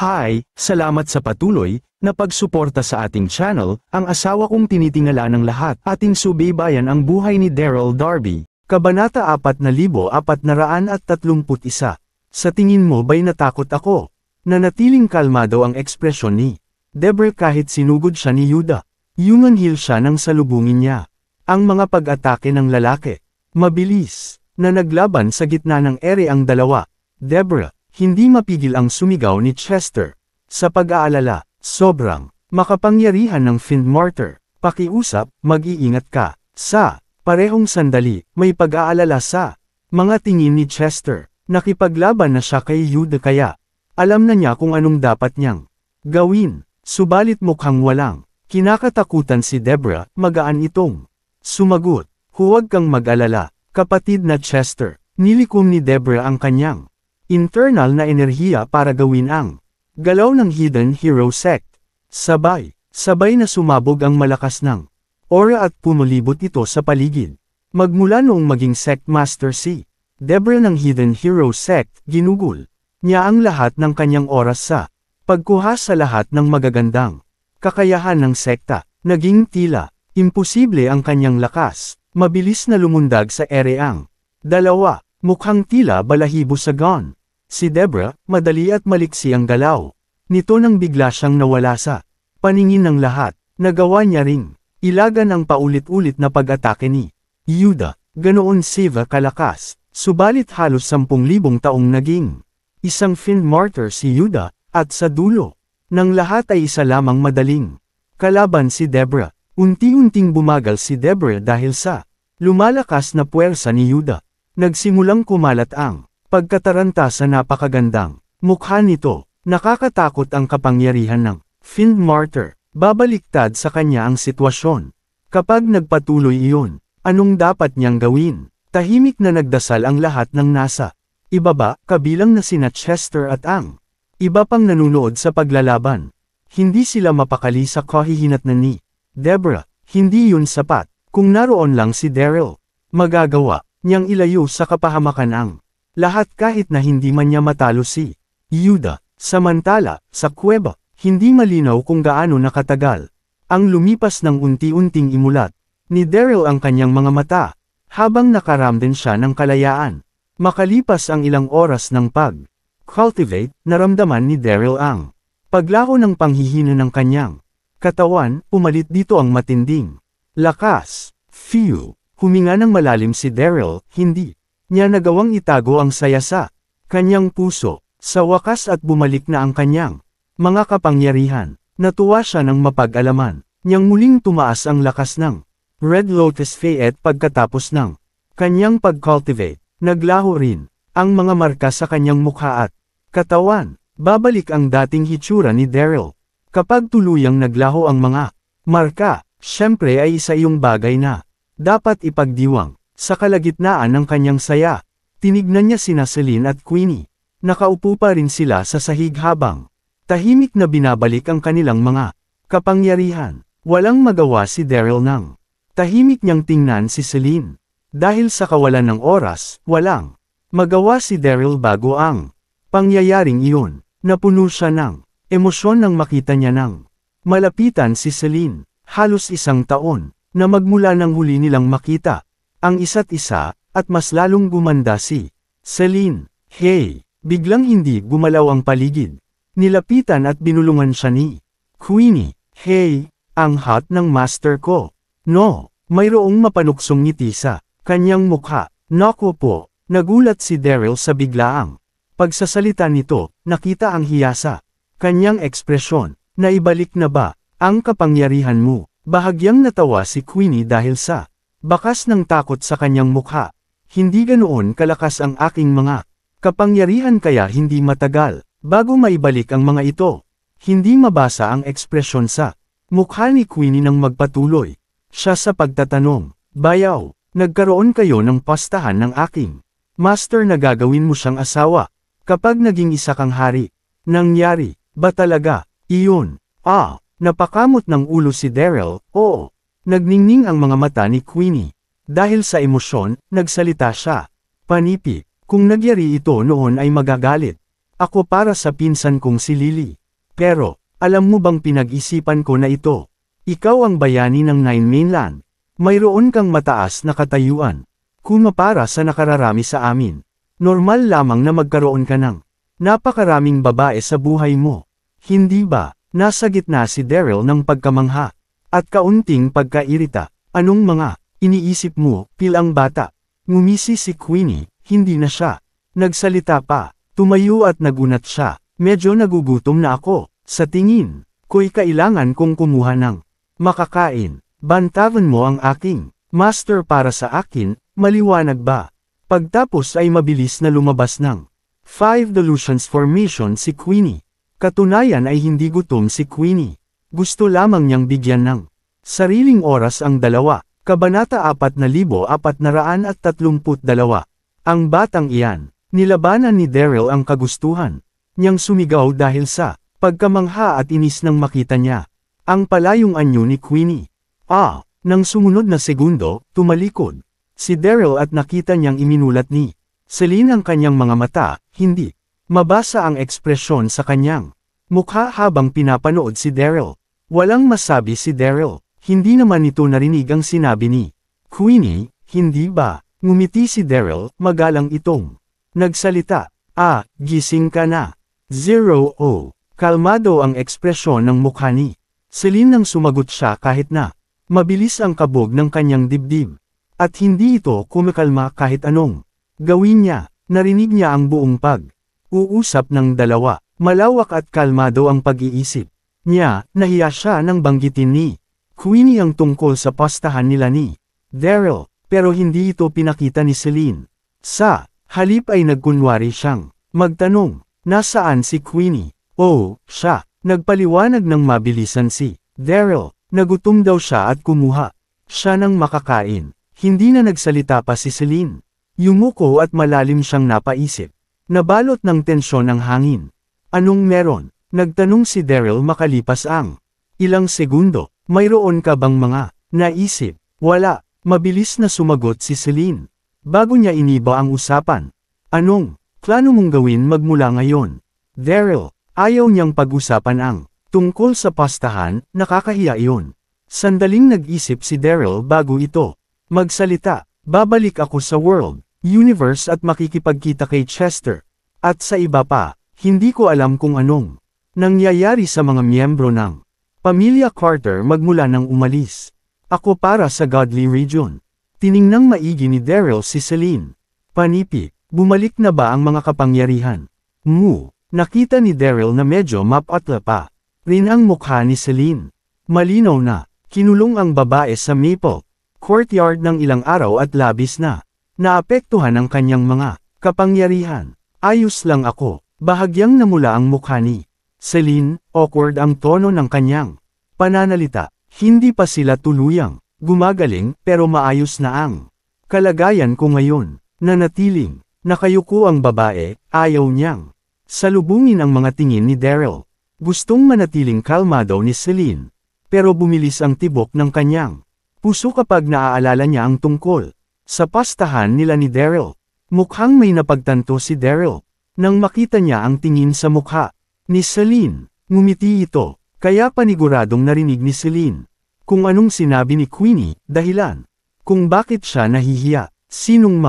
Hi, salamat sa patuloy na pagsuporta sa ating channel. Ang asawa kong tinitingala ng lahat. Ating subaybayan ang buhay ni Daryl Darby. Kabanata 4431. Sa tingin mo ba'y natakot ako? Nanatiling kalmado ang ekspresyon ni Deborah kahit sinugod siya ni Yuda. Yumanghil siya nang salubungin niya ang mga pag-atake ng lalaki. Mabilis na naglaban sa gitna ng ere ang dalawa. Deborah, hindi mapigil ang sumigaw ni Chester. Sa pag-aalala, sobrang makapangyarihan ng Fiendmartyr. Pakiusap, mag-iingat ka. Sa parehong sandali, may pag-aalala sa mga tingin ni Chester. Nakipaglaban na siya kay Yuda kaya alam na niya kung anong dapat niyang gawin. Subalit mukhang walang kinakatakutan si Deborah. Magaan itong sumagot. Huwag kang mag-alala, kapatid na Chester. Nilikom ni Deborah ang kanyang internal na enerhiya para gawin ang galaw ng Hidden Hero Sect. Sabay na sumabog ang malakas ng aura at pumulibot ito sa paligid. Magmula noong maging Sect Master si Deborah ng Hidden Hero Sect, ginugol niya ang lahat ng kanyang oras sa pagkuha sa lahat ng magagandang kakayahan ng sekta. Naging tila imposible ang kanyang lakas. Mabilis na lumundag sa ere ang dalawa. Mukhang tila balahibo sa gun. Si Deborah, madali at maliksi ang galaw nito nang bigla siyang nawala sa paningin ng lahat. Nagawa niya ring ilagan ang paulit-ulit na pag-atake ni Yuda. Ganoon siya kalakas, subalit halos 10,000 taong naging isang Fiendmartyr si Yuda, at sa dulo ng lahat ay isa lamang madaling kalaban si Deborah. Unti-unting bumagal si Deborah dahil sa lumalakas na puwersa ni Yuda. Nagsimulang kumalat ang pagkataranta sa napakagandang mukha nito. Nakakatakot ang kapangyarihan ng Fiendmartyr. Babaliktad sa kanya ang sitwasyon. Kapag nagpatuloy iyon, anong dapat niyang gawin? Tahimik na nagdasal ang lahat ng nasa ibaba, kabilang na sina Chester at ang iba pang nanunood sa paglalaban. Hindi sila mapakali sa kahihinatnan ni Deborah. Hindi yun sapat. Kung naroon lang si Daryl, magagawa niyang ilayo sa kapahamakan ang lahat kahit na hindi man niya matalo si Yuda. Samantala, sa kuweba, hindi malinaw kung gaano nakatagal ang lumipas ng unti-unting imulat ni Daryl ang kanyang mga mata, habang nakaramdam siya ng kalayaan. Makalipas ang ilang oras ng pag-cultivate, naramdaman ni Daryl ang paglaho ng panghihina ng kanyang katawan. Pumalit dito ang matinding lakas. Phew! Huminga ng malalim si Daryl. Hindi niya nagawang itago ang saya sa kanyang puso. Sa wakas at bumalik na ang kanyang mga kapangyarihan. Natuwa siya ng mapag-alaman niyang muling tumaas ang lakas ng Red Lotus Fayette pagkatapos ng kanyang pag-cultivate. Naglaho rin ang mga marka sa kanyang mukha at katawan. Babalik ang dating hitsura ni Daryl. Kapag tuluyang naglaho ang mga marka, syempre ay isa yung bagay na dapat ipagdiwang. Sa kalagitnaan ng kanyang saya, tinignan niya sina Celine at Queenie. Nakaupo pa rin sila sa sahig habang tahimik na binabalik ang kanilang mga kapangyarihan. Walang magawa si Daryl nang tahimik niyang tingnan si Celine. Dahil sa kawalan ng oras, walang magawa si Daryl bago ang pangyayaring iyon. Napuno siya ng emosyon nang makita niya ng malapitan si Celine. Halos 1 taon na magmula nang huli nilang makita ang isa't isa, at mas lalong gumanda si Celine. Hey! Biglang hindi gumalaw ang paligid. Nilapitan at binulungan siya ni Queenie. Hey! Ang hot ng master ko. No! Mayroong mapanuksong ngiti sa kanyang mukha. Naku po! Nagulat si Daryl sa biglaang pagsasalita nito. Nakita ang hiya sa kanyang ekspresyon. Naibalik na ba ang kapangyarihan mo? Bahagyang natawa si Queenie dahil sa bakas ng takot sa kanyang mukha. Hindi ganoon kalakas ang aking mga kapangyarihan kaya hindi matagal bago maibalik ang mga ito. Hindi mabasa ang ekspresyon sa mukha ni Queenie nang magpatuloy siya sa pagtatanong. Bayaw, nagkaroon kayo ng pastahan ng aking master na gagawin mo siyang asawa kapag naging isa kang hari. Nangyari ba talaga iyon? Napakamot ng ulo si Daryl. Oo. Nagningning ang mga mata ni Queenie. Dahil sa emosyon, nagsalita siya. Panipi, kung nagyari ito noon ay magagalit. Ako para sa pinsan kong si Lily. Pero, alam mo bang pinag-isipan ko na ito? Ikaw ang bayani ng Nine Mainland. Mayroon kang mataas na katayuan. Para sa nakararami sa amin. Normal lamang na magkaroon ka ng napakaraming babae sa buhay mo. Hindi ba? Nasa gitna si Daryl ng pagkamangha. At kaunting pagkairita. Anong mga iniisip mo, pilang bata? Ngumisi si Queenie, hindi na siya nagsalita pa. Tumayo at nagunat siya. Medyo nagugutom na ako. Sa tingin ko'y kailangan kong kumuha ng makakain. Bantavan mo ang aking master para sa akin, maliwanag ba? Pagtapos ay mabilis na lumabas ng 5 Delusions Formation si Queenie. Katunayan ay hindi gutom si Queenie. Gusto lamang niyang bigyan ng sariling oras ang dalawa. Kabanata 4432. Ang batang iyan, nilabanan ni Daryl ang kagustuhan niyang sumigaw dahil sa pagkamangha at inis nang makita niya ang palayong anyo ni Queenie. Nang sumunod na segundo, tumalikod si Daryl at nakita niyang iminulat ni Celine ang kanyang mga mata, hindi mabasa ang ekspresyon sa kanyang mukha habang pinapanood si Daryl. Walang masabi si Daryl, hindi naman ito narinig ang sinabi ni Queenie, hindi ba? Ngumiti si Daryl, magalang itong nagsalita. Gising ka na. Kalmado ang ekspresyon ng mukha ni Celine nang sumagot siya kahit na mabilis ang kabog ng kanyang dibdib. At hindi ito kumikalma kahit anong gawin niya. Narinig niya ang buong pag-uusap ng dalawa. Malawak at kalmado ang pag-iisip niya. Nahiya siya nang banggitin ni Queenie ang tungkol sa pastahan nila ni Daryl, pero hindi ito pinakita ni Celine. Sa halip ay nagkunwari siyang magtanong, nasaan si Queenie? Siya. Nagpaliwanag ng mabilisan si Daryl. Nagutom daw siya at kumuha siya ng makakain. Hindi na nagsalita pa si Celine. Yumuko at malalim siyang napaisip. Nabalot ng tensyon ang hangin. Anong meron? Nagtanong si Daryl makalipas ang ilang segundo. Mayroon ka bang mga naisip? Wala. Mabilis na sumagot si Celine. Bago niya iniba ang usapan. Anong plano mong gawin magmula ngayon? Daryl, ayaw niyang pag-usapan ang tungkol sa pastahan, nakakahiya iyon. Sandaling nag-isip si Daryl bago ito magsalita. Babalik ako sa world, universe at makikipagkita kay Chester. At sa iba pa, hindi ko alam kung anong nangyayari sa mga miyembro ng pamilya Carter magmula nang umalis ako para sa Godly Region. Tiningnang maigi ni Daryl si Celine. Panipi, bumalik na ba ang mga kapangyarihan? Nakita ni Daryl na medyo mapatla pa rin ang mukha ni Celine. Malinaw na, kinulong ang babae sa Maple Courtyard ng ilang araw at labis na naapektuhan ang kanyang mga kapangyarihan. Ayos lang ako, bahagyang namula ang mukha ni Celine. Awkward ang tono ng kanyang pananalita. Hindi pa sila tuluyang gumagaling pero maayos na ang kalagayan ko ngayon. Nanatiling nakayuko ang babae, ayaw niyang salubungin ang mga tingin ni Daryl. Gustong manatiling kalmado ni Celine. Pero bumilis ang tibok ng kanyang puso kapag naaalala niya ang tungkol sa pastahan nila ni Daryl. Mukhang may napagtanto si Daryl nang makita niya ang tingin sa mukha ni Celine. Ngumiti ito, kaya paniguradong narinig ni Celine kung anong sinabi ni Queenie, dahilan kung bakit siya nahihiya. Sinong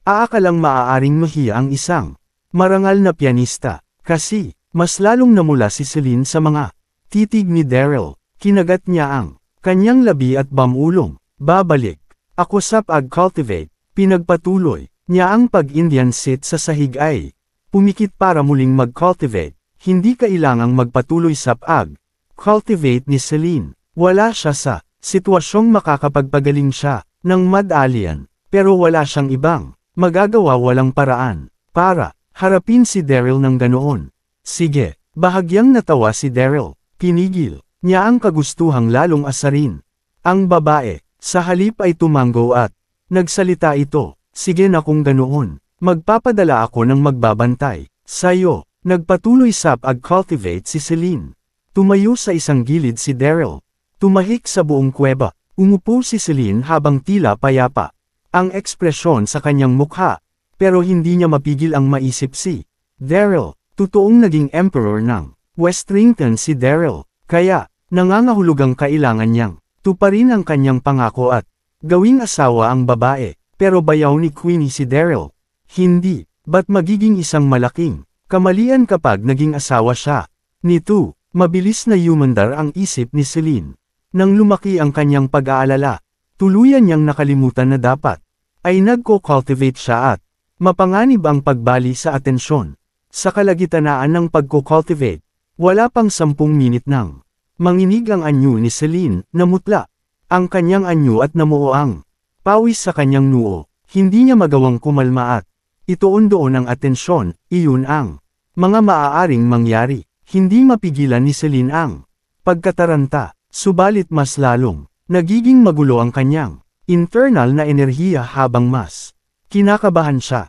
aakalang maaaring mahiya ang isang marangal na pianista, kasi mas lalong namula si Celine sa mga titig ni Daryl. Kinagat niya ang kanyang labi at bamulong. Babalik ako sa pag-cultivate. Pinagpatuloy niya ang pag-Indian sit sa sahig ay pumikit para muling mag-cultivate. Hindi kailangang magpatuloy sa pag-cultivate ni Celine. Wala siya sa sitwasyong makakapagpagaling siya ng madalian, pero wala siyang ibang magagawa. Walang paraan para harapin si Daryl ng ganoon. Sige, bahagyang natawa si Daryl. Pinigil niya ang kagustuhang lalong asarin ang babae. Sa halip ay tumango at nagsalita ito. Sige na kung ganoon, magpapadala ako ng magbabantay sa'yo. Nagpatuloy sa pag-cultivate si Celine. Tumayo sa isang gilid si Daryl. Tumahik sa buong kuweba. Umupo si Celine habang tila payapa ang ekspresyon sa kanyang mukha. Pero hindi niya mapigil ang maisip si Daryl. Totoong naging emperor ng Westrington si Daryl, kaya, nangangahulugang kailangan niyang tuparin ang kanyang pangako at gawing asawa ang babae, pero bayaw ni Queenie si Daryl. Hindi, ba't magiging isang malaking kamalian kapag naging asawa siya? Nito, mabilis na yumandar ang isip ni Celine. Nang lumaki ang kanyang pag-aalala, tuluyan niyang nakalimutan na dapat ay nagko-cultivate siya at mapanganib ang pagbali sa atensyon. Sa kalagitnaan ng pagko-cultivate, wala pang 10 minit nang manginig ang anyo ni Celine, namutla ang kanyang anyo at namuo ang pawis sa kanyang noo. Hindi niya magawang kumalma at ituon doon ang atensyon. Iyon ang mga maaaring mangyari. Hindi mapigilan ni Celine ang pagkataranta, subalit mas lalong nagiging magulo ang kanyang internal na enerhiya habang mas kinakabahan siya.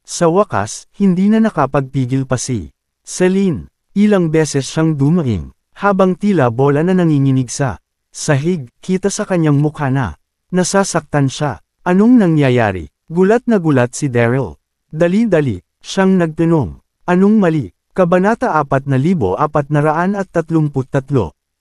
Sa wakas, hindi na nakapagpigil pa si Celine. Ilang beses siyang dumaing, habang tila bola na nanginginig sa sahig. Kita sa kanyang mukha na nasasaktan siya. Anong nangyayari? Gulat na gulat si Daryl. Dali-dali, siyang nagtanong. Anong mali? Kabanata 4433.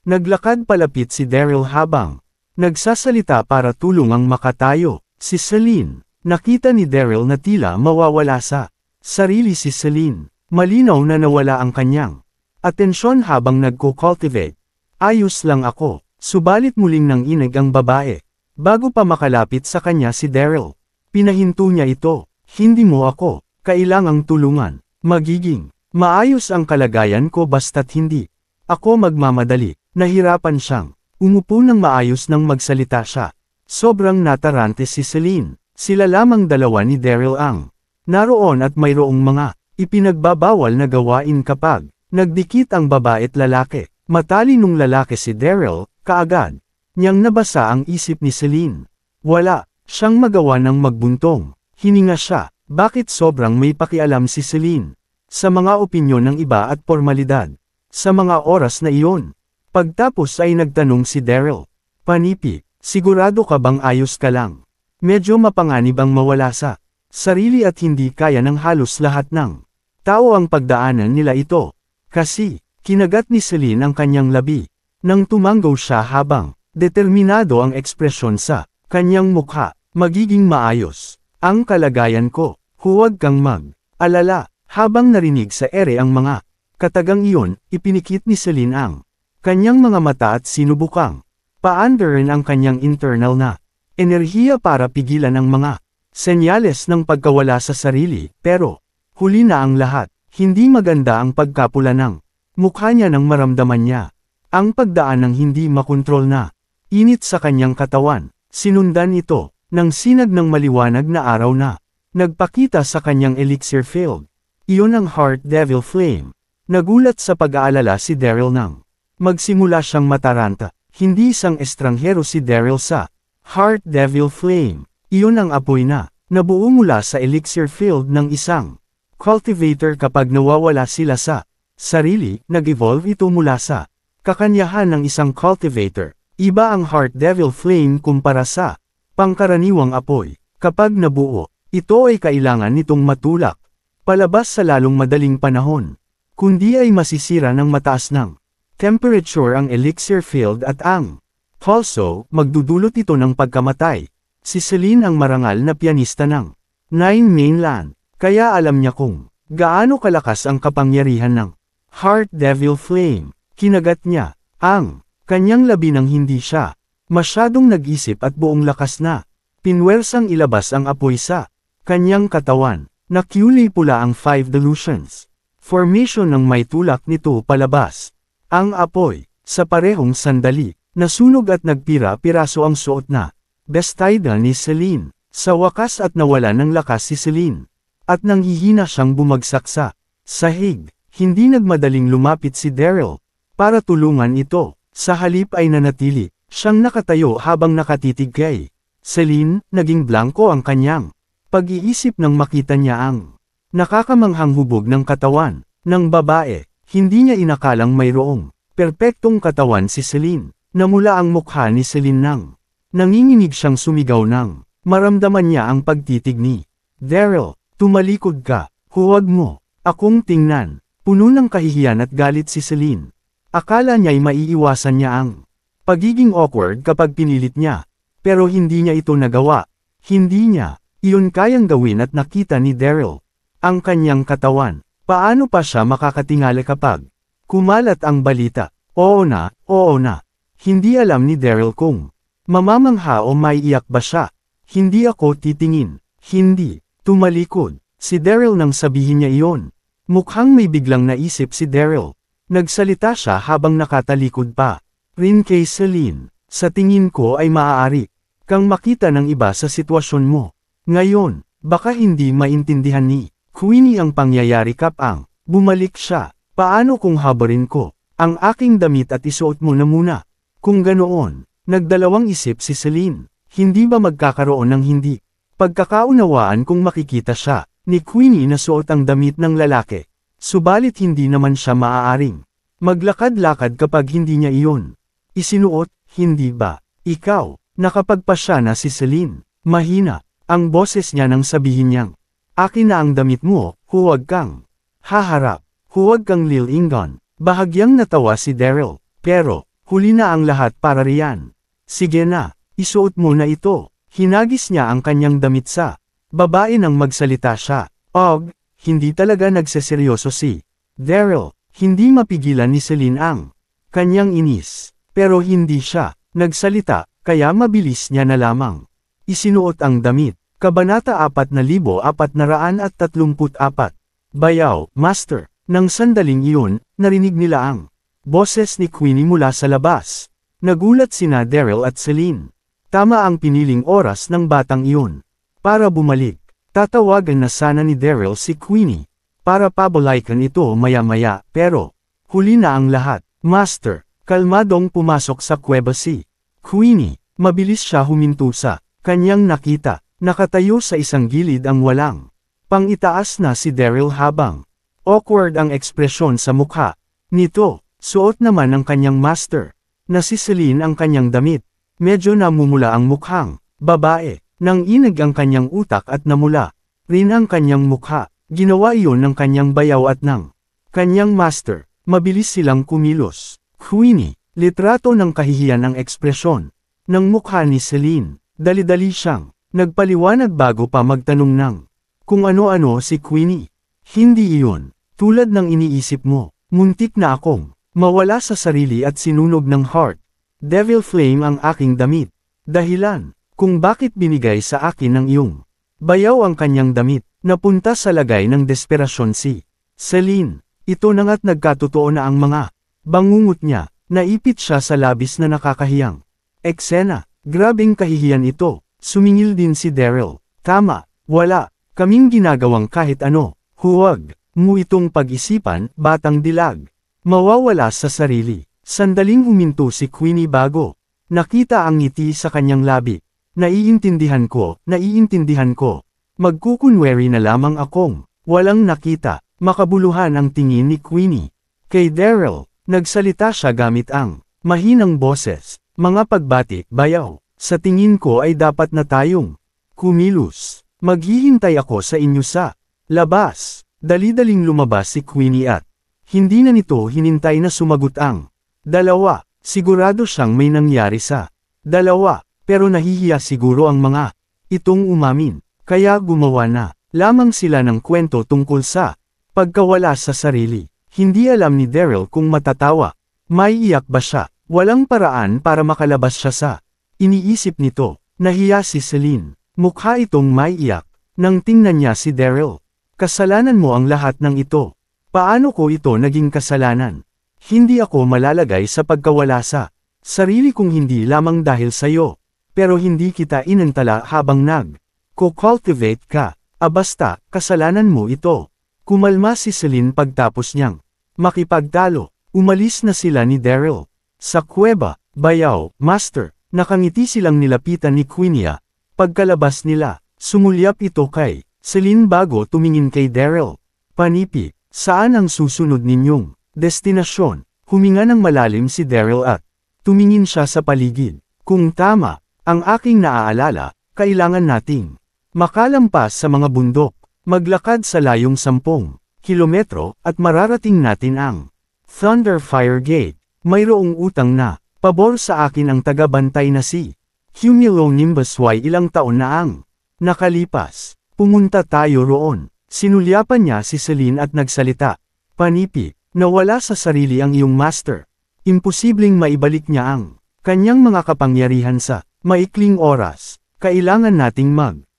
Naglakad palapit si Daryl habang nagsasalita para tulungang makatayo. Si Celine. Nakita ni Daryl na tila mawawala sa sarili si Celine. Malinaw na nawala ang kanyang atensyon habang nagko-cultivate. Ayos lang ako, subalit muling nanginig ang babae. Bago pa makalapit sa kanya si Daryl, pinahinto niya ito. Hindi mo ako kailangang tulungan. Magiging maayos ang kalagayan ko basta't hindi ako magmamadali. Nahirapan siyang umupo ng maayos nang magsalita siya. Sobrang natarante si Celine. Sila lamang dalawa ni Daryl ang naroon at mayroong mga ipinagbabawal na gawain kapag nagdikit ang babae't lalaki. Matalinong lalaki si Daryl, kaagad niyang nabasa ang isip ni Celine. Wala siyang magawa ng magbuntong. Hininga siya. Bakit sobrang may pakialam si Celine sa mga opinyon ng iba at formalidad? Sa mga oras na iyon, pagtapos ay nagtanong si Daryl. Panipi, sigurado ka bang ayos ka lang? Medyo mapanganib ang mawala sa sarili at hindi kaya ng halos lahat ng tao ang pagdaanan nila ito. Kasi, kinagat ni Celine ang kanyang labi. Nang tumanggaw siya habang determinado ang ekspresyon sa kanyang mukha, magiging maayos ang kalagayan ko. Huwag kang mag-alala. Habang narinig sa ere ang mga katagang iyon, ipinikit ni Celine ang kanyang mga mata at sinubukang paandarin ang kanyang internal na enerhiya para pigilan ang mga senyales ng pagkawala sa sarili. Pero, huli na ang lahat. Hindi maganda ang pagkapula ng mukha niya nang maramdaman niya ang pagdaan ng hindi makontrol na init sa kanyang katawan. Sinundan ito ng sinag ng maliwanag na araw na nagpakita sa kanyang elixir field. Iyon ang Heart Devil Flame. Nagulat sa pag-aalala si Daryl nang magsimula siyang mataranta. Hindi isang estranghero si Daryl sa Heart Devil Flame. Iyon ang apoy na nabuo mula sa elixir field ng isang cultivator. Kapag nawawala sila sa sarili, nag-evolve ito mula sa kakanyahan ng isang cultivator. Iba ang Heart Devil Flame kumpara sa pangkaraniwang apoy. Kapag nabuo, ito ay kailangan nitong matulak palabas sa lalong madaling panahon. Kundi ay masisira ng mataas ng temperature ang elixir field at ang also, magdudulot ito ng pagkamatay. Si Celine ang marangal na pianista ng Nine Mainland. Kaya alam niya kung gaano kalakas ang kapangyarihan ng Heart Devil Flame. Kinagat niya ang kanyang labi nang hindi siya masyadong nag-isip at buong lakas na pinwersang ilabas ang apoy sa kanyang katawan. Nakulay pula ang 5 delusions. Formation ng may tulak nito palabas. Ang apoy, sa parehong sandali, nasunog at nagpira-piraso ang suot na bestida ni Celine. Sa wakas at nawala ng lakas si Celine. At nanghihina siyang bumagsak sa sahig. Hindi nagmadaling lumapit si Daryl para tulungan ito. Sa halip ay nanatili siyang nakatayo habang nakatitig kay Celine. Naging blanko ang kanyang pag-iisip nang makita niya ang nakakamanghang hubog ng katawan ng babae. Hindi niya inakalang mayroong perpektong katawan si Celine. Namula ang mukha ni Celine nang nanginginig siyang sumigaw nang maramdaman niya ang pagtitig ni Daryl. Tumalikod ka, huwag mo Akong tingnan. Puno ng kahihiyan at galit si Celine. Akala niya'y maiiwasan niya ang pagiging awkward kapag pinilit niya. Pero hindi niya ito nagawa. Hindi niya iyon kayang gawin at nakita ni Daryl ang kanyang katawan. Paano pa siya makakatingala kapag kumalat ang balita? Oo na. Hindi alam ni Daryl kung mamamangha o maiiyak ba siya. Hindi ako titingin. Hindi. Tumalikod si Daryl nang sabihin niya iyon. Mukhang may biglang naisip si Daryl. Nagsalita siya habang nakatalikod pa rin kay Celine. Sa tingin ko ay maaari kang makita ng iba sa sitwasyon mo. Ngayon, baka hindi maintindihan ni Queenie ang pangyayari kapang bumalik siya. Paano kung habarin ko ang aking damit at isuot mo na muna? Kung ganoon, nagdalawang isip si Celine. Hindi ba magkakaroon ng hindi pagkakaunawaan kung makikita siya ni Queenie na suot ang damit ng lalaki? Subalit hindi naman siya maaaring maglakad-lakad kapag hindi niya iyon isinuot, hindi ba? Ikaw, nakapagpasya na si Celine. Mahina ang boses niya nang sabihin niyang, akin na ang damit mo, huwag kang haharap, huwag kang lilingon. Bahagyang natawa si Daryl, pero huli na ang lahat para riyan. Sige na, isuot mo na ito. Hinagis niya ang kanyang damit sa babae nang magsalita siya. Og, hindi talaga nagseseryoso si Daryl. Hindi mapigilan ni Celine ang kanyang inis. Pero hindi siya nagsalita, kaya mabilis niya na lamang isinuot ang damit. Kabanata 4434. Bayaw, Master. Nang sandaling iyon, narinig nila ang boses ni Queenie mula sa labas. Nagulat sina Daryl at Celine. Tama ang piniling oras ng batang iyon para bumalik. Tatawagan na sana ni Daryl si Queenie para pabalaikan ito maya-maya, pero huli na ang lahat. Master, kalmadong pumasok sa kuweba si Queenie. Mabilis siya huminto sa kanyang nakita. Nakatayo sa isang gilid ang walang pang-itaas na si Daryl habang awkward ang ekspresyon sa mukha nito. Suot naman ng kanyang master na si Celine ang kanyang damit. Medyo namumula ang mukhang babae. Nang inag ang kanyang utak at namula rin ang kanyang mukha. Ginawa iyon ng kanyang bayaw at ng kanyang master. Mabilis silang kumilos. Queenie, litrato ng kahihiyan ang ekspresyon ng mukha ni Celine. Dali-dali siyang nagpaliwanag bago pa magtanong ng kung ano-ano si Queenie. Hindi iyon tulad ng iniisip mo. Muntik na akong mawala sa sarili at sinunog ng heart. Devil flame ang aking damit. Dahilan kung bakit binigay sa akin ng iyong bayaw ang kanyang damit. Napunta sa lagay ng desperasyon si Celine. Ito na nga't nagkatotoo na ang mga bangungot niya. Naipit siya sa labis na nakakahiyang eksena. Grabing kahihiyan ito. Sumingil din si Daryl. Tama, wala kaming ginagawang kahit ano. Huwag mo itong pag-isipan, batang dilag. Mawawala sa sarili. Sandaling huminto si Queenie bago nakita ang ngiti sa kanyang labi. Naiintindihan ko. Magkukunwari na lamang akong walang nakita. Makabuluhan ang tingin ni Queenie kay Daryl. Nagsalita siya gamit ang mahinang boses. Mga pagbati, bayaw. Sa tingin ko ay dapat na tayong kumilos. Maghihintay ako sa inyo sa labas. Dali-daling lumabas si Queenie at hindi na nito hinintay na sumagot ang dalawa. Sigurado siyang may nangyari sa dalawa, pero nahihiya siguro ang mga itong umamin. Kaya gumawa na lamang sila ng kwento tungkol sa pagkawala sa sarili. Hindi alam ni Daryl kung matatawa. Maiiyak ba siya? Walang paraan para makalabas siya sa iniisip nito. Nahiya si Celine. Mukha itong maiiyak. Nang tingnan niya si Daryl. Kasalanan mo ang lahat ng ito. Paano ko ito naging kasalanan? Hindi ako malalagay sa pagkawala sa sarili kung hindi lamang dahil sa'yo. Pero hindi kita inantala habang nag-cultivate ka. Basta, kasalanan mo ito. Kumalma si Celine pagtapos niyang makipagtalo. Umalis na sila ni Daryl. Sa kuweba, bayaw, master, nakangiti silang nilapitan ni Queenie. Pagkalabas nila, sumulyap ito kay Celine bago tumingin kay Daryl. Panipi, saan ang susunod ninyong destinasyon? Huminga ng malalim si Daryl at tumingin siya sa paligid. Kung tama ang aking naaalala, kailangan nating makalampas sa mga bundok, maglakad sa layong 10 kilometro, at mararating natin ang Thunderfire Gate. Mayroong utang na, pabor sa akin ang tagabantay na si Cumulonimbus Y. Ilang taon na ang nakalipas. Pumunta tayo roon. Sinulyapan niya si Celine at nagsalita. Panipi, nawala sa sarili ang iyong master. Imposibleng maibalik niya ang kanyang mga kapangyarihan sa maikling oras. Kailangan nating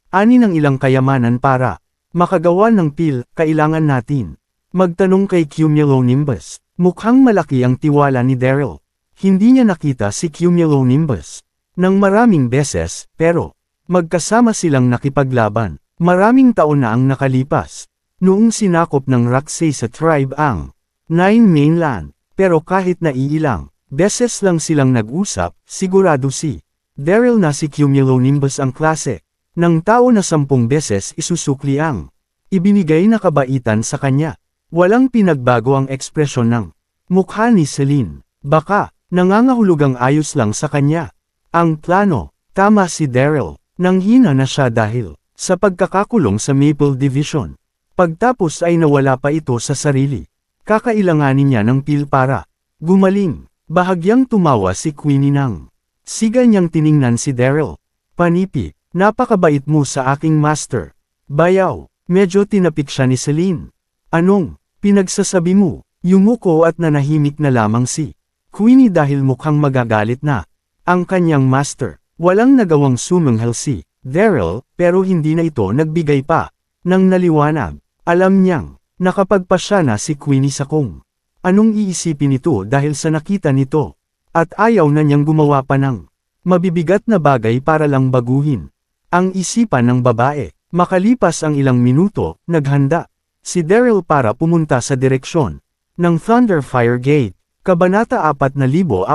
ani ng ilang kayamanan para makagawa ng pil. Kailangan natin magtanong kay Cumulonimbus. Mukhang malaki ang tiwala ni Daryl. Hindi niya nakita si Cumulonimbus nang maraming beses, pero magkasama silang nakipaglaban. Maraming taon na ang nakalipas. Noong sinakop ng Roxy sa tribe ang Nine Mainland, pero kahit na iilang beses lang silang nag-usap, sigurado si Daryl na si Cumulonimbus ang klase ng tao na 10 beses isusukli ang ibinigay na kabaitan sa kanya. Walang pinagbago ang ekspresyon ng mukha ni Celine. Baka nangangahulugang ayos lang sa kanya ang plano. Tama si Daryl. Nanghina na siya dahil sa pagkakakulong sa Maple Division. Pagtapos ay nawala pa ito sa sarili. Kakailanganin niya ng pil para gumaling. Bahagyang tumawa si Queenie nang siga niyang tiningnan si Daryl. Panipi, napakabait mo sa aking master. Bayaw, medyo tinapik siya ni Celine. Anong pinagsasabi mo? Yumuko at nanahimik na lamang si Queenie dahil mukhang magagalit na ang kanyang master. Walang nagawang sumanghal si Daryl, pero hindi na ito nagbigay pa ng naliwanag. Alam niyang nakapagpasya na si Queenie sa kung anong iisipin nito dahil sa nakita nito, at ayaw na niyang gumawa pa ng mabibigat na bagay para lang baguhin ang isipan ng babae. Makalipas ang ilang minuto, naghanda si Daryl para pumunta sa direksyon ng Thunderfire Gate. Kabanata 4435.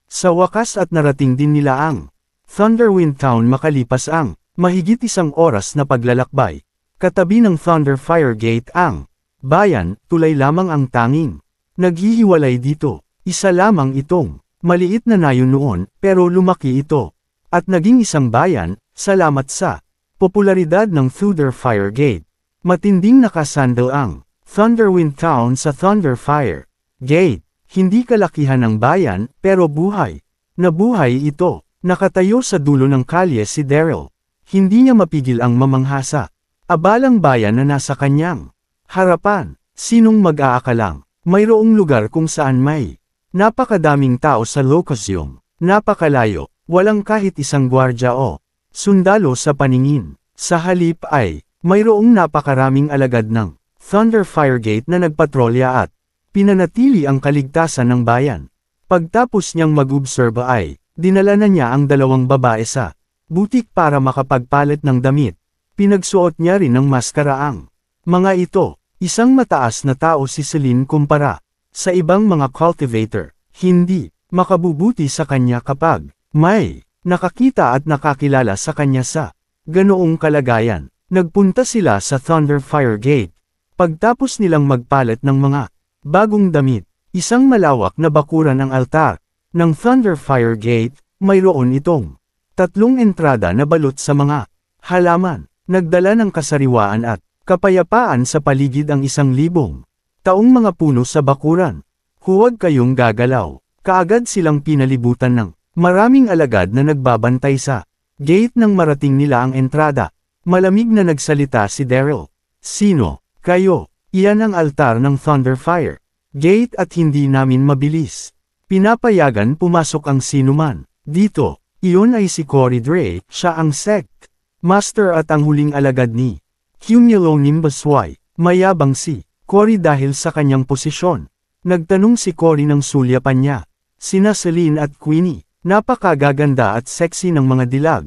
Sa wakas at narating din nila ang Thunderwind Town makalipas ang mahigit 1 oras na paglalakbay. Katabi ng Thunderfire Gate ang bayan, tulay lamang ang tanging naghihiwalay dito. Isa lamang itong maliit na nayon noon, pero lumaki ito at naging isang bayan, salamat sa popularidad ng Thunderfire Gate. Matinding nakasandal ang Thunderwind Town sa Thunderfire Gate. Hindi kalakihan ng bayan, pero buhay na buhay ito. Nakatayo sa dulo ng kalye si Daryl. Hindi niya mapigil ang mamanghasa. Abalang bayan na nasa kanyang harapan. Sinong mag-aakalang mayroong lugar kung saan may napakadaming tao sa lokasyong napakalayo, walang kahit isang gwardya o sundalo sa paningin. Sa halip ay mayroong napakaraming alagad ng Thunderfire Gate na nagpatrolya at pinanatili ang kaligtasan ng bayan. Pagtapos niyang mag-obserba ay dinala na niya ang 2 babae sa butik para makapagpalit ng damit. Pinagsuot niya rin ng maskara ang mga ito. Isang mataas na tao si Celine kumpara sa ibang mga cultivator. Hindi makabubuti sa kanya kapag may nakakita at nakakilala sa kanya sa ganoong kalagayan. Nagpunta sila sa Thunderfire Gate. Pagtapos nilang magpalit ng mga bagong damit, isang malawak na bakuran ang altar ng Thunderfire Gate. Mayroon itong 3 entrada na balot sa mga halaman, nagdala ng kasariwaan at kapayapaan sa paligid ang 1,000 taong mga puno sa bakuran. Huwag kayong gagalaw. Kaagad silang pinalibutan ng maraming alagad na nagbabantay sa gate nang marating nila ang entrada. Malamig na nagsalita si Daryl. Sino kayo? Iyan ang altar ng Thunderfire Gate at hindi namin mabilis pinapayagan pumasok ang sinuman dito. Iyon ay si Cory Dre, siya ang sect master at ang huling alagad ni Cumulonimbus Y. Mayabang si Cory dahil sa kanyang posisyon. Nagtanong si Cory ng sulyapan niya. Sina Celine at Queenie, napakagaganda at sexy ng mga dilag.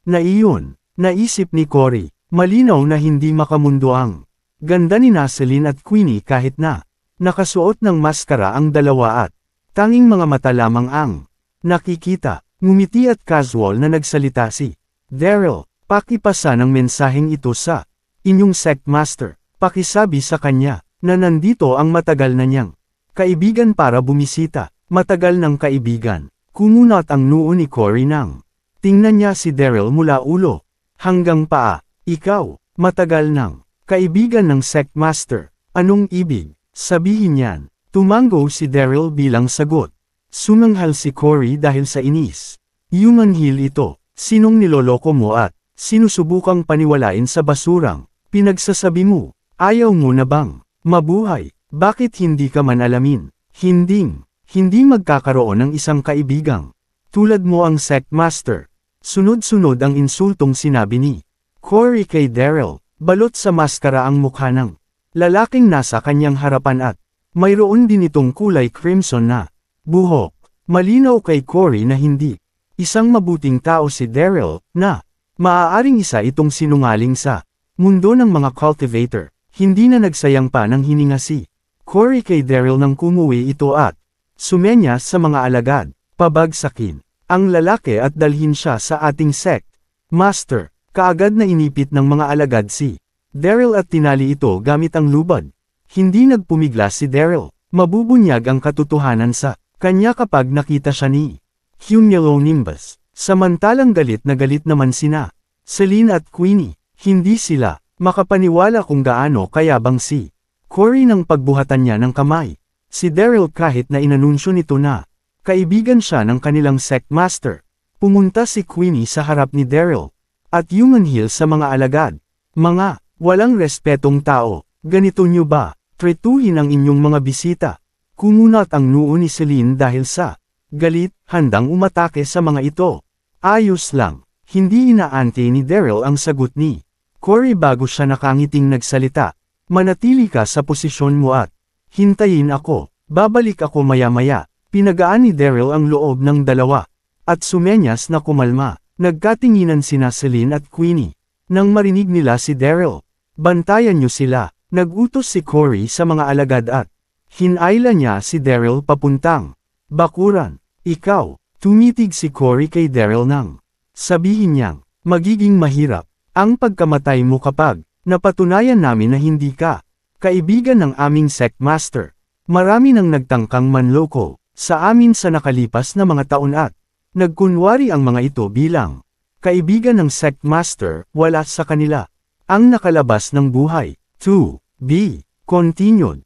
Na iyon, naisip ni Cory, malinaw na hindi makamundo ang ganda ni Celine at Queenie kahit na nakasuot ng maskara ang dalawa at tanging mga mata lamang ang nakikita. Ngumiti at casual na nagsalita si Daryl. Pakipasa ng mensaheng ito sa inyong sect master. Pakisabi sa kanya na nandito ang matagal na niyang kaibigan para bumisita. Matagal ng kaibigan. Kumunat ang noo ni Cory nang tingnan niya si Daryl mula ulo hanggang paa. Ikaw, matagal nang Kaibigan ng sect master. Anong ibig sabihin niyan? Tumango si Daryl bilang sagot. Sumanghal si Cory dahil sa inis. Human Hill ito. Sinong niloloko mo at sinusubukang paniwalain sa basurang pinagsasabi mo? Ayaw mo na bang mabuhay? Bakit hindi ka man alamin? Hindi magkakaroon ng isang kaibigang tulad mo ang sect master. Sunod-sunod ang insultong sinabi ni Cory kay Daryl. Balot sa maskara ang mukha ng lalaking nasa kanyang harapan at mayroon din itong kulay crimson na buhok. Malinaw kay Cory na hindi isang mabuting tao si Daryl na maaaring isa itong sinungaling sa mundo ng mga cultivator. Hindi na nagsayang pa ng hininga si Cory kay Daryl nang kumuwi ito at sumenya sa mga alagad. Pabagsakin ang lalaki at dalhin siya sa ating sect master. Kaagad na inipit ng mga alagad si Daryl at tinali ito gamit ang lubad. Hindi nagpumigla si Daryl. Mabubunyag ang katotohanan sa kanya kapag nakita siya ni Cumulonimbus. Samantalang galit naman sina Celine at Queenie. Hindi sila makapaniwala kung gaano kayabang si Cory nang pagbuhatan niya ng kamay. Si Daryl kahit na inanunsyo nito na kaibigan siya ng kanilang sect master. Pumunta si Queenie sa harap ni Daryl at Human Hill sa mga alagad. Mga walang respetong tao, ganito nyo ba tretuhin ang inyong mga bisita? Kumunat ang noo ni Celine dahil sa galit, handang umatake sa mga ito. Ayos lang, hindi inaante ni Daryl ang sagot ni Cory bago siya nakangiting nagsalita. Manatili ka sa posisyon mo at hintayin ako, babalik ako maya-maya. Pinagaan ni Daryl ang loob ng dalawa at sumenyas na kumalma. Nagkatinginan sina Celine at Queenie. Nang marinig nila si Daryl, bantayan niyo sila. Nagutos si Cory sa mga alagad at hinayla niya si Daryl papuntang bakuran. Ikaw, tumitig si Cory kay Daryl nang sabihin niyang, magiging mahirap ang pagkamatay mo kapag napatunayan namin na hindi ka kaibigan ng aming sect master. Marami nang nagtangkang manloko sa amin sa nakalipas na mga taon at nagkunwari ang mga ito bilang kaibigan ng sect master, wala sa kanila ang nakalabas ng buhay. To be continued.